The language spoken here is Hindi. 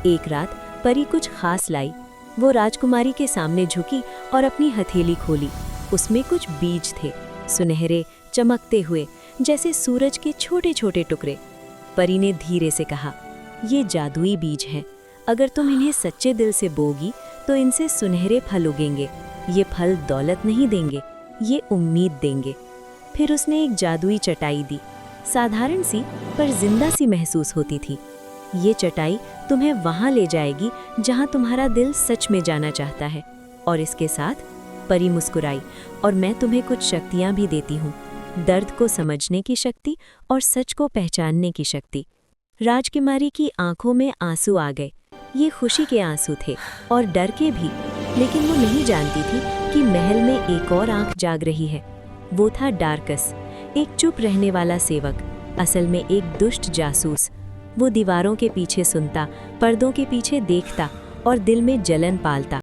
एक रात परी कुछ खास लाई। वो राजकुमारी के सामने झुकी और अपनी हथेली खोली। उसमें कुछ बीज थे, सुनहरे, चमकते हुए, जैसे सूरज के छोटे छोटे टुकड़े। परी ने धीरे से कहा, ये जादुई बीज हैं। अगर तुम इन्हें सच्चे दिल से बोगी तो इनसे सुनहरे फल उगेंगे। ये फल दौलत नहीं देंगे, ये उम्मीद देंगे। फिर उसने एक जादुई चटाई दी, साधारण सी पर जिंदा सी महसूस होती थी। ये चटाई तुम्हें वहां ले जाएगी जहां तुम्हारा दिल सच में जाना चाहता है। और इसके साथ परी मुस्कुराई, और मैं तुम्हें कुछ शक्तियां भी देती हूँ, दर्द को समझने की शक्ति और सच को पहचानने की शक्ति। राजकुमारी की आंखों में आंसू आ गए। ये खुशी के आंसू थे और डर के भी, लेकिन वो नहीं जानती थी कि महल में एक और आंख जाग रही है। वो था डार्कस, एक चुप रहने वाला सेवक, असल में एक दुष्ट जासूस। वो दीवारों के पीछे सुनता, पर्दों के पीछे देखता और दिल में जलन पालता।